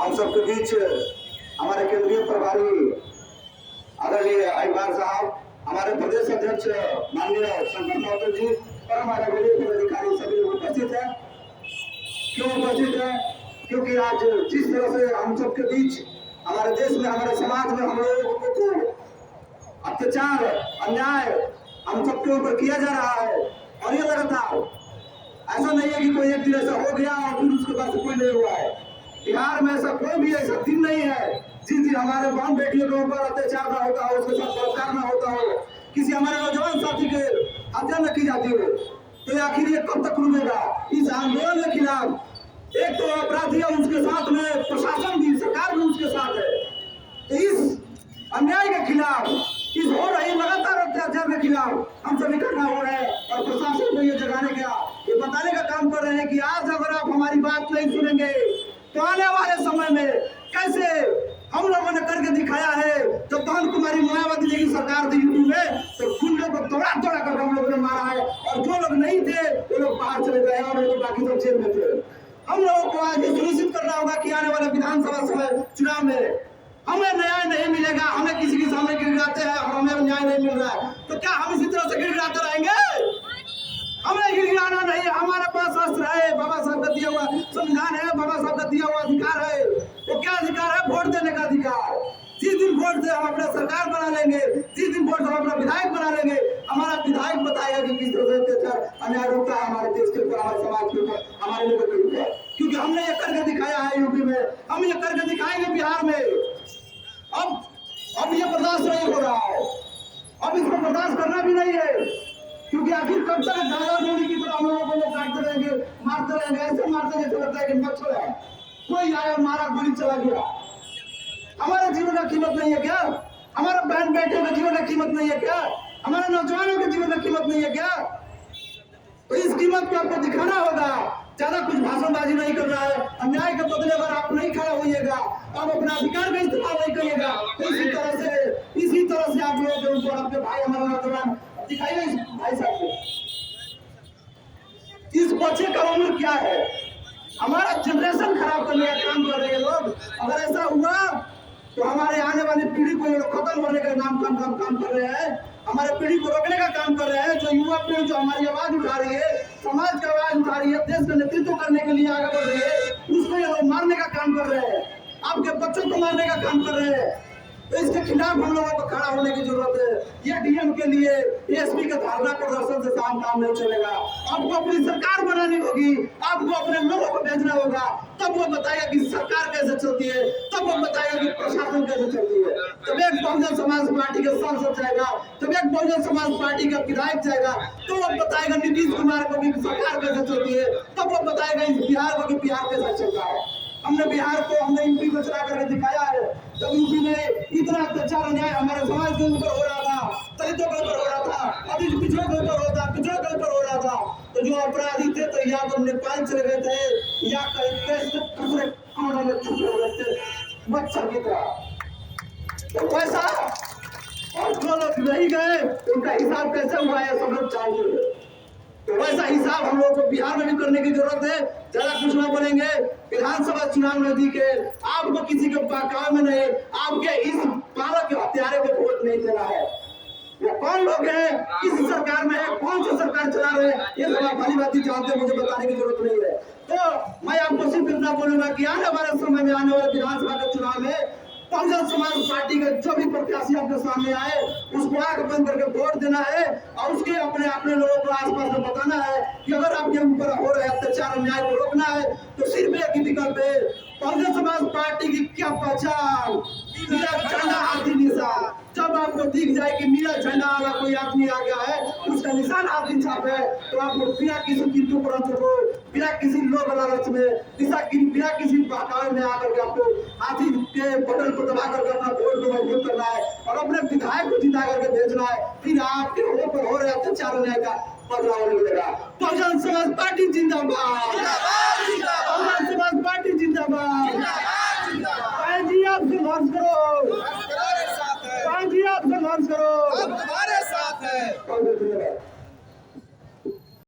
हम सबके बीच हमारे केंद्रीय प्रभारी आदरणीय अय्यर साहब, हमारे प्रदेश अध्यक्ष माननीय शंकर महतो जी और हमारे वरीय पदाधिकारी सभी लोग उपस्थित हैं। क्यों उपस्थित हैं? क्योंकि आज जिस तरह से हम सबके बीच हमारे देश में, हमारे समाज में हम लोगों को अत्याचार, अन्याय हम सबके ऊपर किया जा रहा है और ये लगातार, ऐसा नहीं है कि कोई एक दिन ऐसा हो गया और फिर उसके बाद से कोई नहीं हुआ है। बिहार में ऐसा कोई भी ऐसा दिन नहीं है जिस दिन हमारे बहन बेटियों के ऊपर अत्याचार ना होता हो, उसके साथ बलात्कार ना होता हो, किसी हमारे नौजवान साथी के हत्या न की जाती हो। तो आखिर ये कब तक रुकेगा? इस आंदोलन के खिलाफ एक तो अपराधी है, उसके साथ में प्रशासन भी, सरकार भी उसके साथ है। तो इस अन्याय के खिलाफ, इस हो रही लगातार अत्याचार के खिलाफ हम सब इकट्ठा हो रहे हैं और प्रशासन को ये जगाने का, ये बताने का काम कर रहे हैं कि आज अगर आप हमारी बात नहीं सुनेंगे तो आने वाले समय में कैसे हम लोगों ने करके दिखाया है। जब बहन कुमारी मायावती जी की सरकार थी यूपी में, तो गुंडों को दौड़ा दौड़ा कर हम लोगों ने मारा है और जो लोग नहीं थे वो लोग बाहर चले गए और तो बाकी सब जेल में थे। हम लोगों को आज ये सुनिश्चित करना होगा कि आने वाले विधानसभा चुनाव में हमें न्याय नहीं मिलेगा। हमें किसी के सामने गिड़गिड़ाते हैं और हमें न्याय नहीं मिल रहा है, तो क्या हम इसी तरह से गिड़गिड़ाते रहेंगे? हमें गिड़गिड़ाना नहीं है। हमारे पास अस्त्र है, बाबा साहब का दिया हुआ संविधान है, बाबा साहब का दिया हुआ अधिकार है। वो क्या अधिकार है? वोट देने का अधिकार। जिस दिन वोट से हम अपना सरकार बना लेंगे, जिस दिन वोट से हम अपना विधायक बना लेंगे, हमारा विधायक बताएगा कि किस तरह से अत्याचार अन्याय रोकता है हमारे देश के ऊपर, हमारे समाज के ऊपर, हमारे लोगों के ऊपर। क्योंकि हमने ये करके दिखाया है यूपी में, हम ये करके दिखाएंगे बिहार में। अब ये बर्दाश्त नहीं हो रहा है, अब इसको बर्दाश्त करना भी नहीं है। क्योंकि आखिर कब तक धागा डोरी की तरह हम लोगों को काटते रहेंगे, मारते रहेंगे, ऐसे मारते जैसे लगता है कि मच्छर है। कोई आया, मारा, गोली चला गया। हमारे जीवन की कीमत नहीं है क्या? हमारे बहन बेटियों के जीवन की कीमत नहीं है क्या? हमारे नौजवानों के जीवन की कीमत नहीं है क्या? तो इस कीमत को आपको दिखाना होगा। ज्यादा कुछ भाषणबाजी नहीं कर रहा है। अन्याय के बदले अगर आप नहीं खड़ा होइएगा, आप अपना अधिकार का इस्तेमाल नहीं करिएगा, तो इसी तरह से आप लोगों के ऊपर आपके भाई, हमारा नौजवान दिखाइए इस भाई साहब को। इस बच्चे का उम्र क्या है? हमारा जनरेशन खराब करने का काम कर रहे हैं लोग। अगर ऐसा हुआ तो हमारे आने वाली पीढ़ी को ये लोग खत्म करने का काम कर रहे हैं। हमारे पीढ़ी को रोकने का काम कर रहे हैं। जो युवा पीढ़ी जो हमारी आवाज उठा रही है, समाज की आवाज उठा रही है, देश का नेतृत्व करने के लिए आगे बढ़ रही है, उसको ये लोग मारने का काम कर रहे हैं। आपके बच्चों को मारने का काम कर रहे हैं। तो इसके खिलाफ हम लोगों को खड़ा होने की जरूरत है। ये डीएम के लिए एसपी के धरना प्रदर्शन से काम नहीं चलेगा। आपको अपनी सरकार बनानी होगी, आपको अपने लोगों को भेजना होगा, तब वो बताएगा कि सरकार कैसे चलती है, तब वो बताएगा कि प्रशासन कैसे चलती है। जब एक बहुजन समाज पार्टी का सांसद जाएगा, जब एक बहुजन समाज पार्टी का विधायक जाएगा, तो वो बताएगा नीतीश कुमार को कि सरकार कैसे चलती है, तब वो बताएगा इस बिहार को कि बिहार कैसा चल रहा है। हमने बिहार को, हमने यूपी को चला करके दिखाया है। जब यूपी में इतना अत्याचार अन्याय हमारे समाज के ऊपर हो रहा था, दलितों के ऊपर हो रहा था, अभी पिछड़ों के ऊपर होता, पिछड़ों के ऊपर हो रहा था, तो जो अपराधी थे तो या तो नेपाल चले गए थे या दूसरे कोने में छुपे हुए थे मच्छर की तरह। तो वैसा, और जो लोग नहीं गए उनका हिसाब कैसे हुआ है सब लोग जानते। तो वैसा हिसाब हम लोगों को बिहार में भी करने की जरूरत है। ज्यादा कुछ ना बोलेंगे। विधानसभा चुनाव नजदीक है, आपको किसी के काम में नहीं, आपके इस पालक के हत्यारे को वोट नहीं देना है। वो कौन लोग हैं, किस सरकार में है, कौन सी सरकार चला रहे हैं, ये सब आप भली बात जानते, मुझे बताने की जरूरत नहीं है। तो मैं आपको सिर्फ इतना बोलूंगा कि आने वाले समय में, आने वाले विधानसभा के चुनाव में बहुजन समाज पार्टी के जो भी प्रत्याशी आपके सामने आए, उसको आंख बंद करके वोट देना है और उसके अपने लोगों को आसपास में बताना है कि अगर आपके ऊपर हो रहे अत्याचार अन्याय को रोकना है तो सिर्फ एक ही विकल्प है, बहुजन समाज पार्टी की क्या पहचान, मेरा झंडा हाथी निशान। जब आपको दिख जाए कि मेरा झंडा वाला कोई आदमी आ गया है, उसका निशान हाथी छाप है, तो आपको बिना किसी किंतु परंतु को, बिना किसी लोभ लालच में, बिना किसी बहकावे में आकर के आपको हाथी के बटन को दबा करके अपना वोट को मजबूत करना है और अपने विधायक को जिता करके भेजना है। फिर आपके ऊपर हो रहे अत्याचार अन्याय का बदलाव मिलेगा। बहुजन समाज पार्टी जिंदाबाद, बहुजन समाज पार्टी जिंदाबाद। जी आप संघर्ष करो, जी आप संघर्ष करो, हम तुम्हारे साथ हैं।